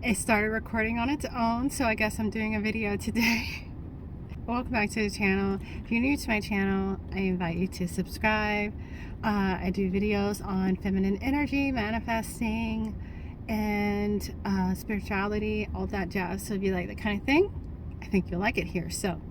It started recording on its own, so I guess I'm doing a video today. Welcome back to the channel. If you're new to my channel, I invite you to subscribe. I do videos on feminine energy, manifesting, and spirituality, all that jazz. So if you like that kind of thing, I think you'll like it here. So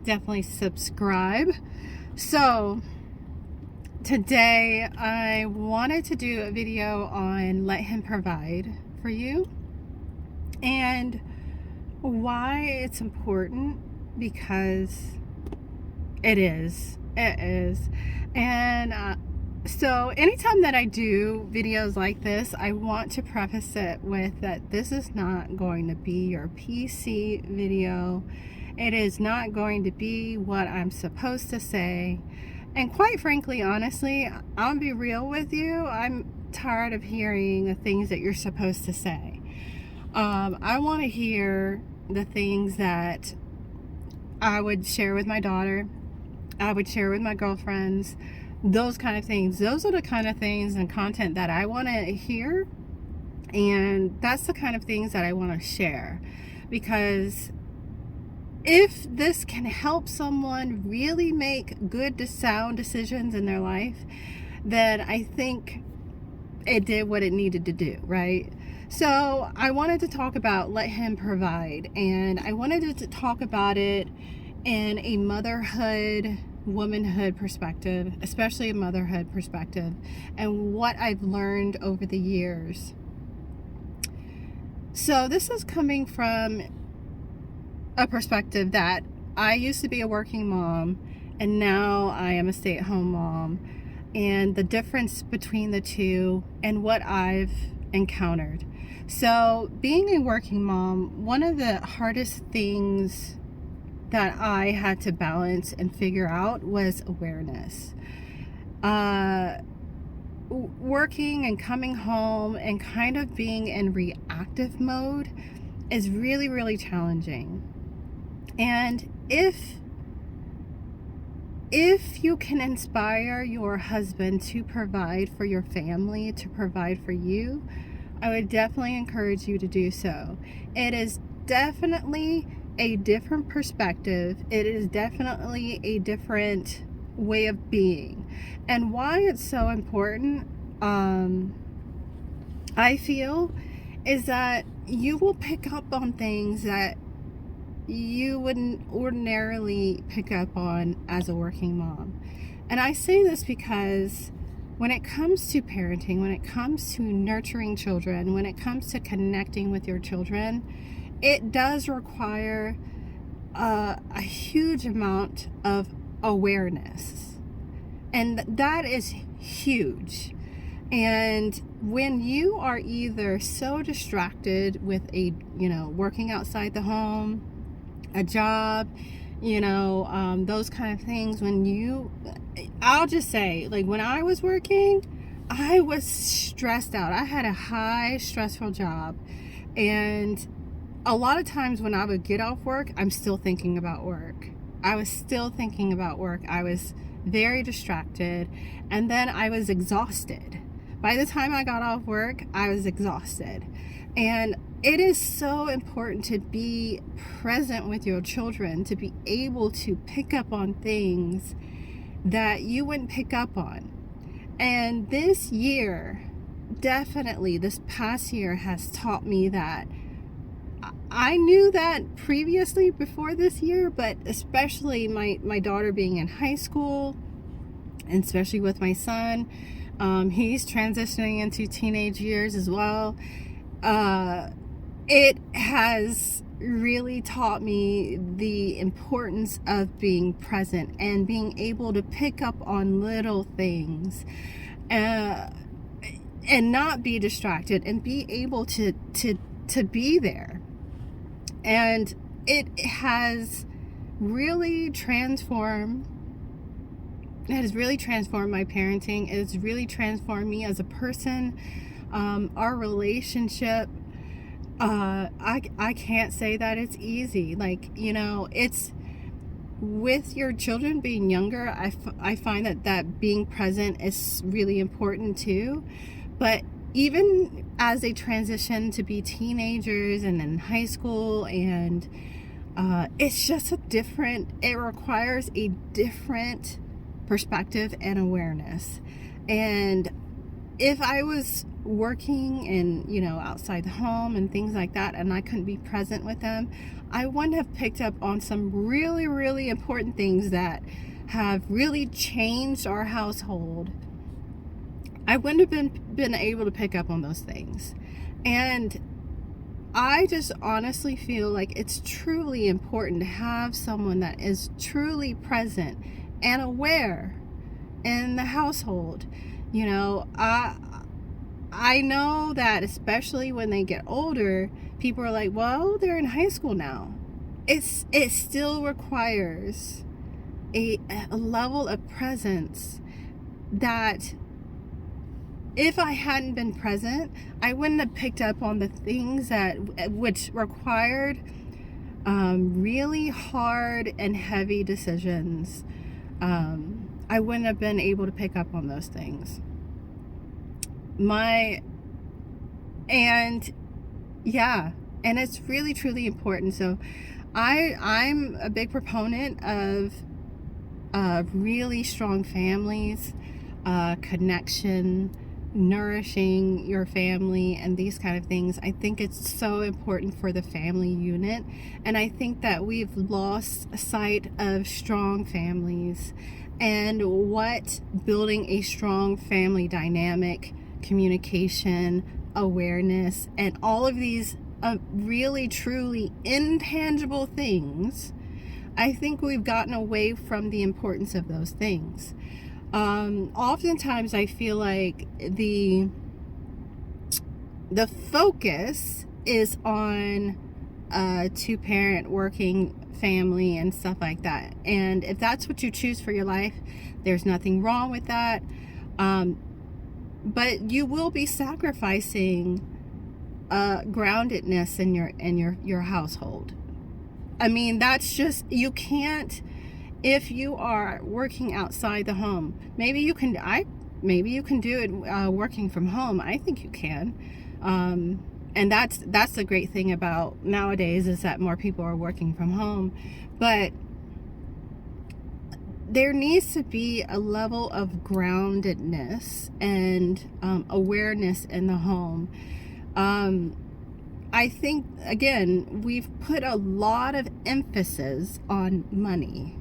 definitely subscribe. So today I wanted to do a video on let him provide for you and why it's important, because it is. And so anytime that I do videos like this, I want to preface it with that this is not going to be your PC video. It is not going to be what I'm supposed to say. And quite frankly, honestly, I'll be real with you, I'm tired of hearing the things that you're supposed to say. I want to hear the things that I would share with my daughter, I would share with my girlfriends, those kind of things. Those are the kind of things and content that I want to hear, and that's the kind of things that I want to share, because if this can help someone really make good, sound decisions in their life, then I think it did what it needed to do, right? So I wanted to talk about let him provide, and I wanted to talk about it in a motherhood, womanhood perspective, especially a motherhood perspective, and what I've learned over the years. So this is coming from a perspective that I used to be a working mom, and now I am a stay-at-home mom, and the difference between the two and what I've encountered. So being a working mom, one of the hardest things that I had to balance and figure out was awareness. Working and coming home and kind of being in reactive mode is really, really challenging. And if you can inspire your husband to provide for your family, to provide for you, I would definitely encourage you to do so. It is definitely a different perspective. It is definitely a different way of being. And why it's so important, I feel, is that you will pick up on things that you wouldn't ordinarily pick up on as a working mom. And I say this because when it comes to parenting, when it comes to nurturing children, when it comes to connecting with your children, it does require a huge amount of awareness. And that is huge. And when you are either so distracted with working outside the home, a job, those kind of things, I'll just say, like, when I was working, I was stressed out. I had a high stressful job, and a lot of times when I would get off work, I'm still thinking about work. I was still thinking about work. I was very distracted, and then I was exhausted. By the time I got off work, I was exhausted. And it is so important to be present with your children, to be able to pick up on things that you wouldn't pick up on. And this past year has taught me that. I knew that previously before this year, but especially my daughter being in high school, and especially with my son, he's transitioning into teenage years as well. It has really taught me the importance of being present and being able to pick up on little things, and not be distracted, and be able to be there. And it has really transformed my parenting. It has really transformed me as a person. Our relationship, I can't say that it's easy. It's with your children being younger, I find that being present is really important too. But even as they transition to be teenagers and in high school, and it's just it requires a different perspective and awareness. And if I was working and, outside the home and things like that, and I couldn't be present with them, I wouldn't have picked up on some really, really important things that have really changed our household. I wouldn't have been able to pick up on those things. And I just honestly feel like it's truly important to have someone that is truly present and aware in the household. I know that especially when they get older, people are like, well, they're in high school now. It still requires a level of presence that if I hadn't been present, I wouldn't have picked up on the things which required really hard and heavy decisions. I wouldn't have been able to pick up on those things. And it's really, truly important. So I'm a big proponent of really strong families, connection, nourishing your family, and these kind of things. I think it's so important for the family unit, and I think that we've lost sight of strong families and what building a strong family dynamic, communication, awareness, and all of these really truly intangible things. I think we've gotten away from the importance of those things. Oftentimes I feel like the focus is on a two-parent working family and stuff like that. And if that's what you choose for your life, there's nothing wrong with that. But you will be sacrificing groundedness in your household. I mean, that's just, you can't. If you are working outside the home, maybe you can do it working from home. I think you can. And that's the great thing about nowadays, is that more people are working from home. But there needs to be a level of groundedness and awareness in the home. I think, again, we've put a lot of emphasis on money.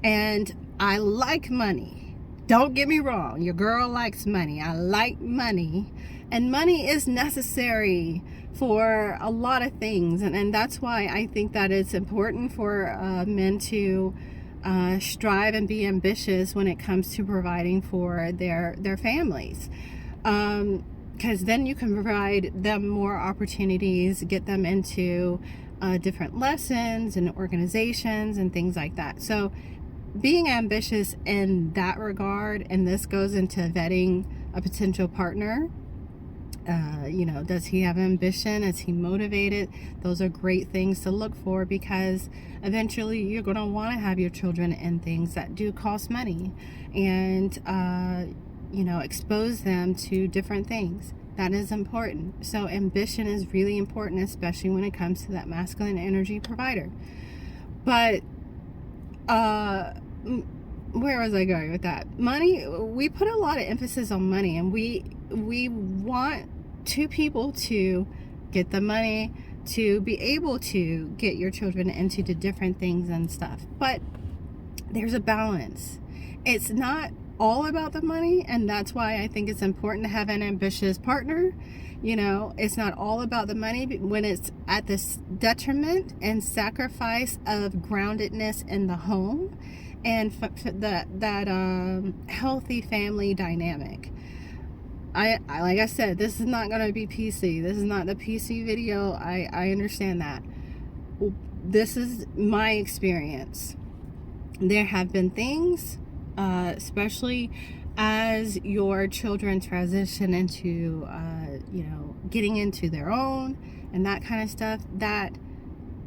And I like money. Don't get me wrong. Your girl likes money. I like money. And money is necessary for a lot of things. And that's why I think that it's important for men to strive and be ambitious when it comes to providing for their families. Because then you can provide them more opportunities, get them into different lessons and organizations and things like that. So being ambitious in that regard, and this goes into vetting a potential partner. Does he have ambition? Is he motivated? Those are great things to look for, because eventually you're going to want to have your children in things that do cost money, and expose them to different things. That is important. So ambition is really important, especially when it comes to that masculine energy provider. But where was I going with that? Money, we put a lot of emphasis on money, and we want two people to get the money to be able to get your children into the different things and stuff. But there's a balance. It's not all about the money, and that's why I think it's important to have an ambitious partner. It's not all about the money when it's at the detriment and sacrifice of groundedness in the home and that healthy family dynamic. I like I said, this is not going to be PC. This is not the PC video. I understand that. This is my experience. There have been things, especially as your children transition into, getting into their own and that kind of stuff, that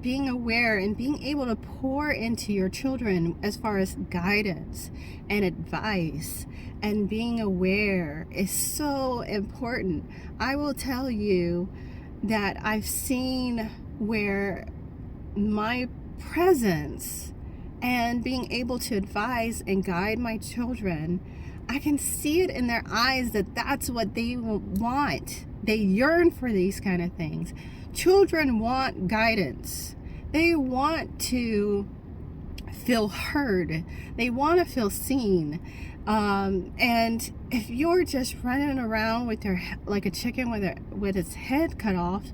being aware and being able to pour into your children as far as guidance and advice and being aware is so important. I will tell you that I've seen where my presence and being able to advise and guide my children, I can see it in their eyes that that's what they want. They yearn for these kind of things. Children want guidance. They want to feel heard. They want to feel seen. And if you're just running around with your like a chicken with its head cut off,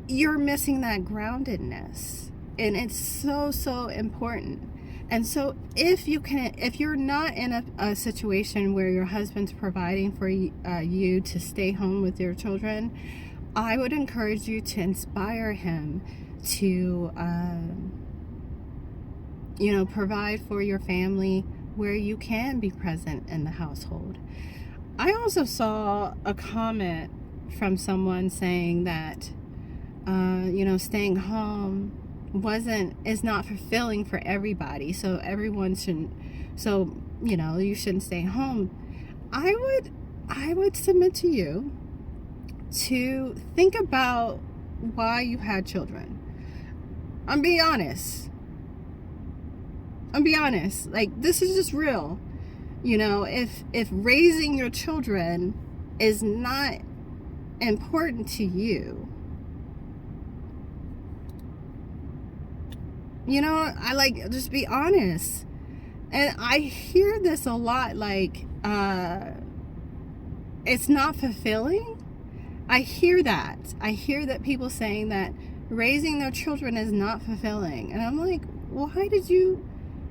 you're missing that groundedness, and it's so important. And so if you're not in a situation where your husband's providing for you to stay home with your children, I would encourage you to inspire him to provide for your family where you can be present in the household. I also saw a comment from someone saying that staying home is not fulfilling for everybody, so you shouldn't stay home. I would submit to you to think about why you had children. I'm being honest. Like, this is just real. If raising your children is not important to you, just be honest. And I hear this a lot, like, it's not fulfilling. I hear that people saying that raising their children is not fulfilling. And I'm like, why did you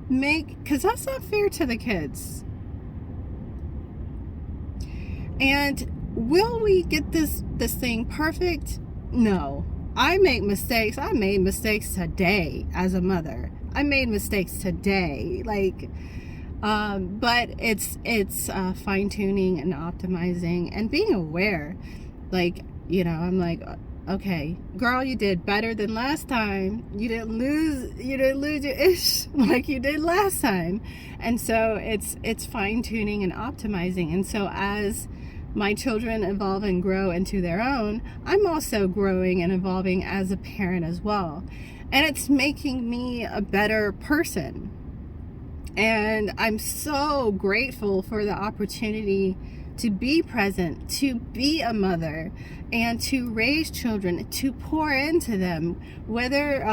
because that's not fair to the kids. And will we get this thing perfect? No. I make mistakes. I made mistakes today as a mother. I made mistakes today. But it's fine-tuning and optimizing and being aware. I'm like, okay, girl, you did better than last time. You didn't lose your ish like you did last time. And so it's fine-tuning and optimizing. And so as my children evolve and grow into their own, I'm also growing and evolving as a parent as well. And it's making me a better person. And I'm so grateful for the opportunity to be present, to be a mother, and to raise children, to pour into them, whether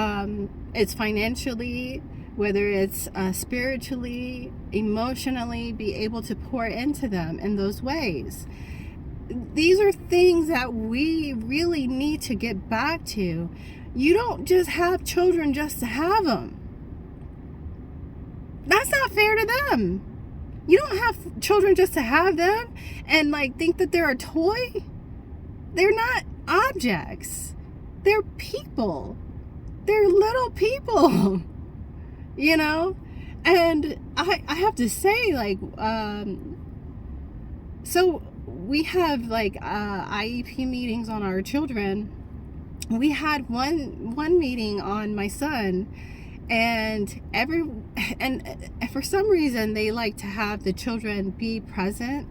it's financially, whether it's spiritually, emotionally, be able to pour into them in those ways. These are things that we really need to get back to. You don't just have children just to have them. That's not fair to them. You don't have children just to have them and think that they're a toy. They're not objects. They're people. They're little people. And I have to say, so we have IEP meetings on our children. We had one meeting on my son, and for some reason they like to have the children be present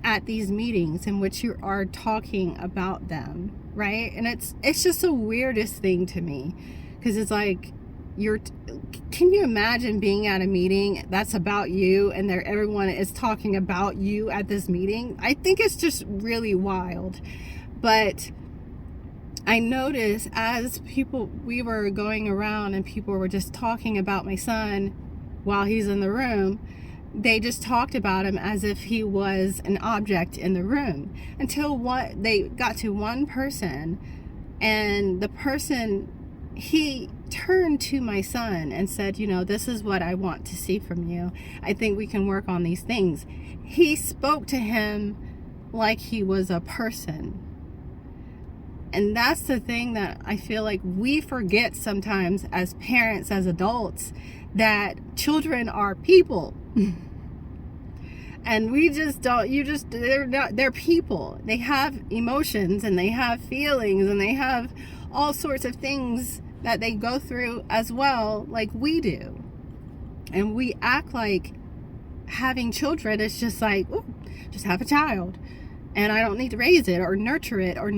at these meetings in which you are talking about them, right? And it's just the weirdest thing to me, because it's like, can you imagine being at a meeting that's about you and everyone is talking about you at this meeting? I think it's just really wild. But I noticed as we were going around and people were just talking about my son while he's in the room, they just talked about him as if he was an object in the room, until they got to one person, and the person, he turned to my son and said, this is what I want to see from you. I think we can work on these things. He spoke to him like he was a person. And that's the thing that I feel like we forget sometimes as parents, as adults, that children are people. And we just don't, they're people. They have emotions and they have feelings and they have all sorts of things that they go through as well, like we do. And we act like having children is just like, ooh, just have a child and I don't need to raise it or nurture it or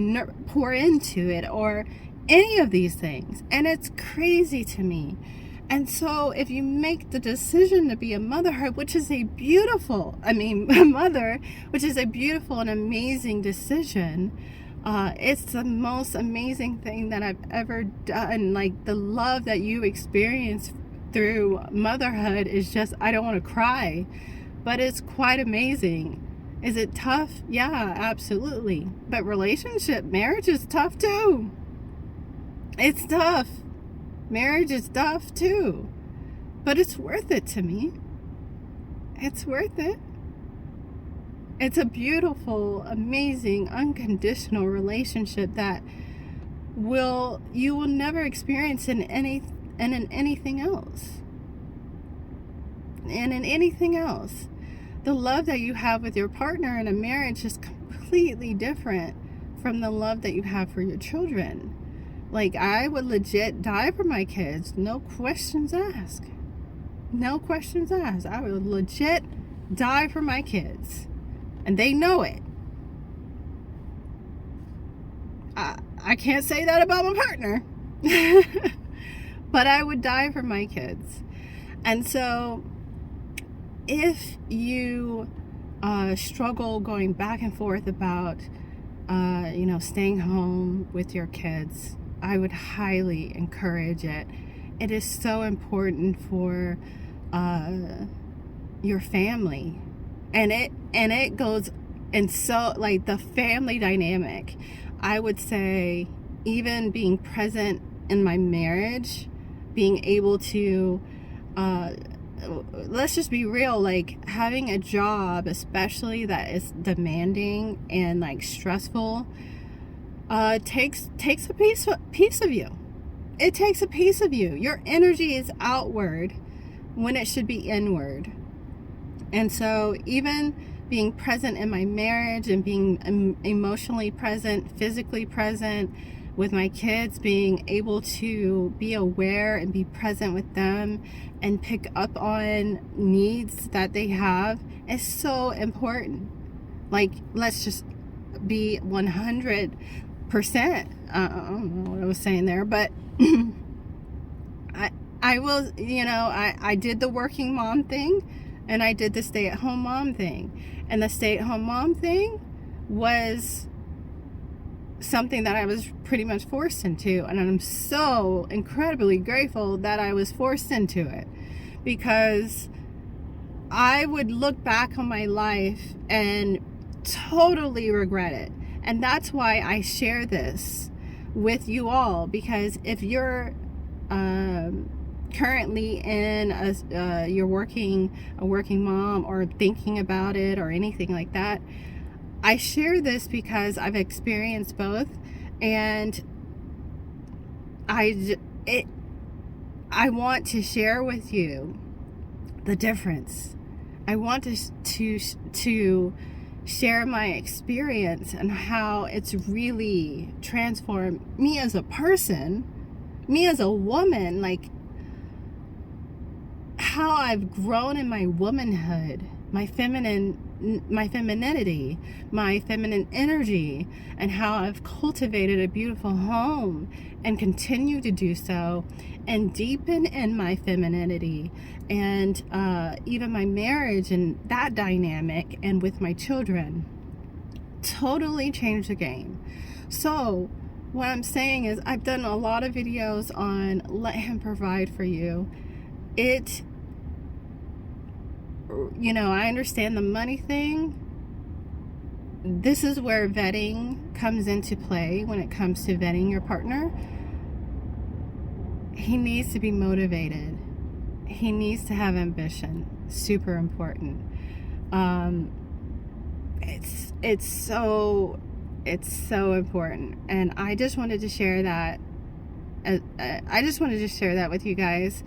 pour into it or any of these things. And it's crazy to me. And so if you make the decision to be a motherhood, which is a beautiful, a mother, which is a beautiful and amazing decision, it's the most amazing thing that I've ever done. Like, the love that you experience through motherhood is just, I don't want to cry, but it's quite amazing. Is it tough? Yeah, absolutely. But marriage is tough too. It's tough. Marriage is tough too. But it's worth it to me. It's worth it. It's a beautiful, amazing, unconditional relationship that you will never experience in anything else. And in anything else. The love that you have with your partner in a marriage is completely different from the love that you have for your children. Like, I would legit die for my kids. No questions asked. No questions asked. I would legit die for my kids. And they know it. I can't say that about my partner. But I would die for my kids. And so, if you struggle going back and forth about, staying home with your kids, I would highly encourage it. It is so important for your family, and it goes, and so, like, the family dynamic. I would say, even being present in my marriage, being able to, let's just be real, like, having a job, especially that is demanding and, like, stressful, takes a piece of you. It takes a piece of you. Your energy is outward when it should be inward. And so, even being present in my marriage and being emotionally present, physically present with my kids, being able to be aware and be present with them and pick up on needs that they have is so important. Like, let's just be 100%. I don't know what I was saying there, but I will, I did the working mom thing and I did the stay-at-home mom thing. And the stay-at-home mom thing was something that I was pretty much forced into, and I'm so incredibly grateful that I was forced into it, because I would look back on my life and totally regret it. And that's why I share this with you all, because if you're currently in you're a working mom or thinking about it or anything like that, I share this because I've experienced both, and I want to share with you the difference. I want to share my experience and how it's really transformed me as a person, me as a woman, like how I've grown in my womanhood, my femininity, my feminine energy, and how I've cultivated a beautiful home and continue to do so, and deepen in my femininity, and even my marriage and that dynamic, and with my children, totally changed the game. So what I'm saying is, I've done a lot of videos on let him provide for you. I understand the money thing. This is where vetting comes into play when it comes to vetting your partner. He needs to be motivated. He needs to have ambition. Super important. It's so important, and I just wanted to share that. I just wanted to share that with you guys.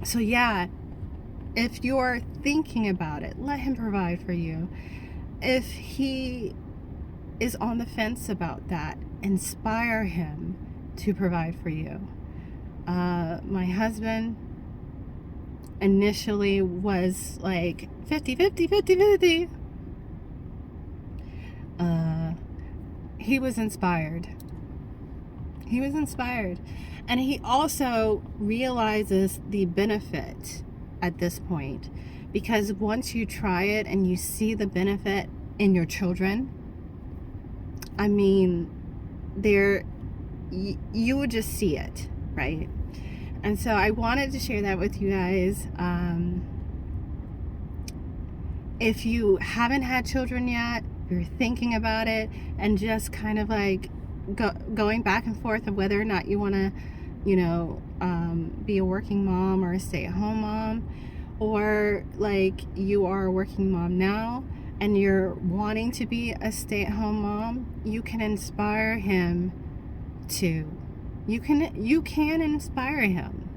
So yeah, if you're thinking about it, let him provide for you. If he is on the fence about that, inspire him to provide for you. My husband initially was like 50-50. He was inspired. He was inspired. And he also realizes the benefit at this point, because once you try it and you see the benefit in your children, I mean, you would just see it, right? And so I wanted to share that with you guys. If you haven't had children yet, you're thinking about it and just kind of like going back and forth of whether or not you want to, be a working mom or a stay-at-home mom, or like you are a working mom now and you're wanting to be a stay-at-home mom, you can inspire him to. You can inspire him.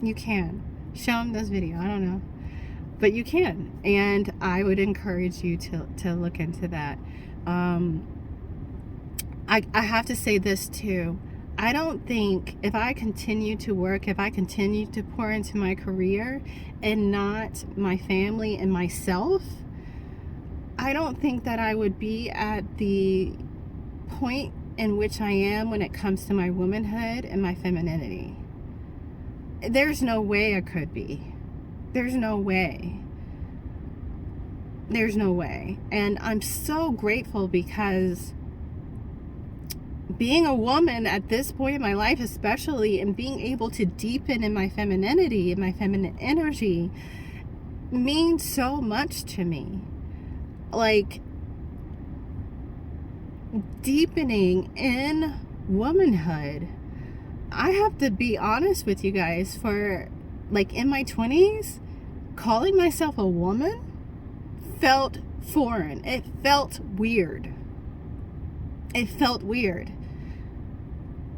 You can. Show him this video. I don't know. But you can. And I would encourage you to look into that. I have to say this too. I don't think if I continue to work, if I continue to pour into my career and not my family and myself, I don't think that I would be at the point in which I am when it comes to my womanhood and my femininity. There's no way I could be. There's no way. There's no way. And I'm so grateful, because being a woman at this point in my life especially, and being able to deepen in my femininity and my feminine energy, means so much to me. Like, deepening in womanhood. I have to be honest with you guys, for like in my 20s, calling myself a woman felt foreign. It felt weird. It felt weird.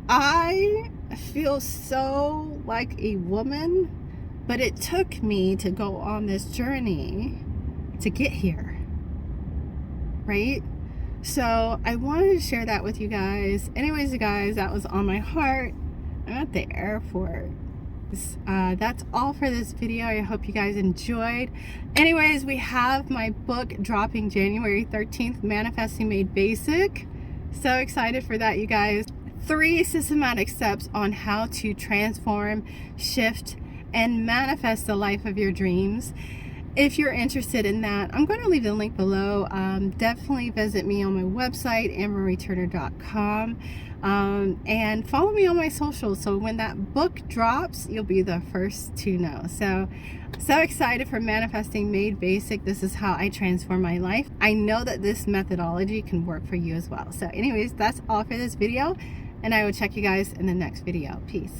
I feel so like a woman, but it took me to go on this journey to get here, right? So I wanted to share that with you guys. Anyways, you guys, that was on my heart. I'm at the airport. That's all for this video. I hope you guys enjoyed. Anyways, we have my book dropping January 13th, Manifesting Made Basic. So excited for that, you guys. 3 systematic steps on how to transform, shift, and manifest the life of your dreams. If you're interested in that, I'm going to leave the link below. Definitely visit me on my website, AnnMarieTurner.com, and follow me on my socials, so when that book drops, you'll be the first to know. So excited for Manifesting Made Basic. This is how I transform my life. I know that this methodology can work for you as well. So anyways, that's all for this video, and I will check you guys in the next video. Peace.